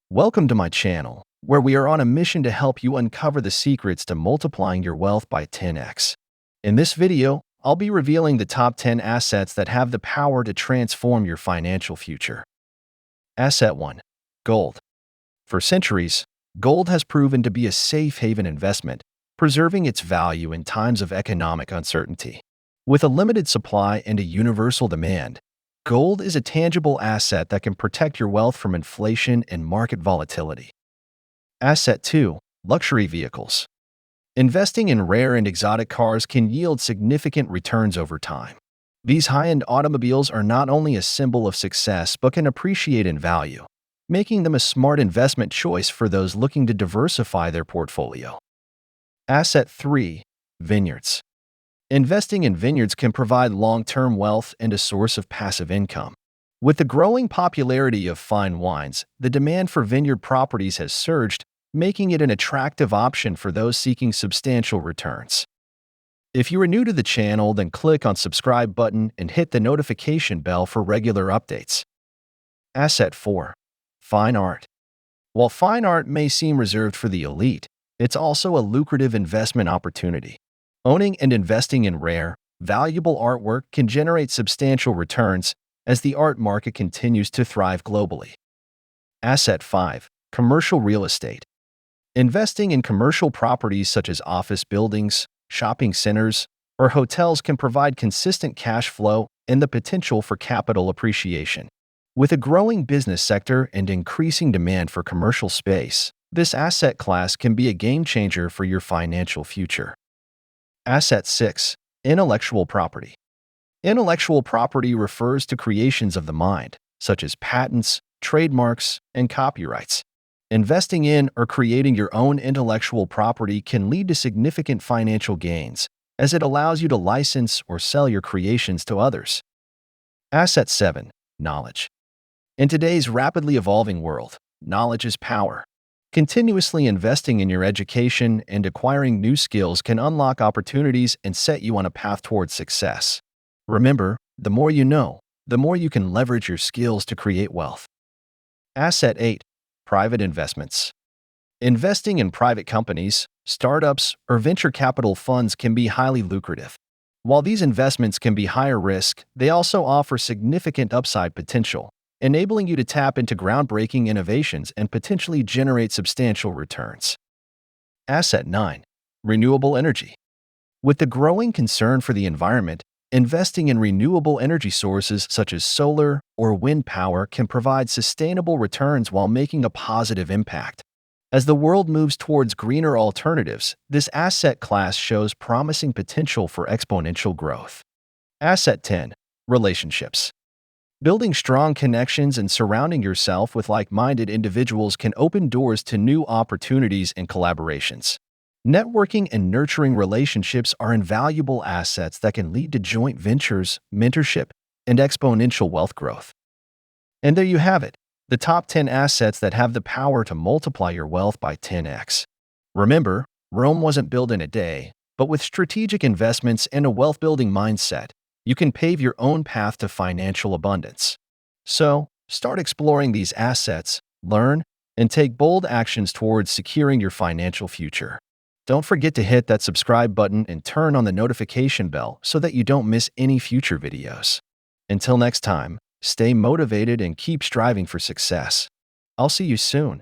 Welcome to my channel, where we are on a mission to help you uncover the secrets to multiplying your wealth by 10x. In this video, I'll be revealing the top 10 assets that have the power to transform your financial future. Asset 1. Gold. For centuries, gold has proven to be a safe haven investment, preserving its value in times of economic uncertainty. With a limited supply and a universal demand, gold is a tangible asset that can protect your wealth from inflation and market volatility. Asset 2. Luxury vehicles. Investing in rare and exotic cars can yield significant returns over time. These high-end automobiles are not only a symbol of success but can appreciate in value, making them a smart investment choice for those looking to diversify their portfolio. Asset 3. Vineyards. Investing in vineyards can provide long-term wealth and a source of passive income. With the growing popularity of fine wines, the demand for vineyard properties has surged, making it an attractive option for those seeking substantial returns. If you are new to the channel, then click on subscribe button and hit the notification bell for regular updates. Asset 4. Fine art. While fine art may seem reserved for the elite, it's also a lucrative investment opportunity. Owning and investing in rare, valuable artwork can generate substantial returns as the art market continues to thrive globally. Asset 5. Commercial real estate. Investing in commercial properties such as office buildings, shopping centers, or hotels can provide consistent cash flow and the potential for capital appreciation. With a growing business sector and increasing demand for commercial space, this asset class can be a game changer for your financial future. Asset 6. Intellectual property. Intellectual property refers to creations of the mind, such as patents, trademarks, and copyrights. Investing in or creating your own intellectual property can lead to significant financial gains, as it allows you to license or sell your creations to others. Asset 7. Knowledge. In today's rapidly evolving world, knowledge is power. Continuously investing in your education and acquiring new skills can unlock opportunities and set you on a path towards success. Remember, the more you know, the more you can leverage your skills to create wealth. Asset 8. Private investments. Investing in private companies, startups, or venture capital funds can be highly lucrative. While these investments can be higher risk, they also offer significant upside potential, enabling you to tap into groundbreaking innovations and potentially generate substantial returns. Asset 9. Renewable energy. With the growing concern for the environment, investing in renewable energy sources such as solar or wind power can provide sustainable returns while making a positive impact. As the world moves towards greener alternatives, this asset class shows promising potential for exponential growth. Asset 10. Relationships. Building strong connections and surrounding yourself with like-minded individuals can open doors to new opportunities and collaborations. Networking and nurturing relationships are invaluable assets that can lead to joint ventures, mentorship, and exponential wealth growth. And there you have it, the top 10 assets that have the power to multiply your wealth by 10x. Remember, Rome wasn't built in a day, but with strategic investments and a wealth-building mindset, you can pave your own path to financial abundance. So, start exploring these assets, learn, and take bold actions towards securing your financial future. Don't forget to hit that subscribe button and turn on the notification bell so that you don't miss any future videos. Until next time, stay motivated and keep striving for success. I'll see you soon.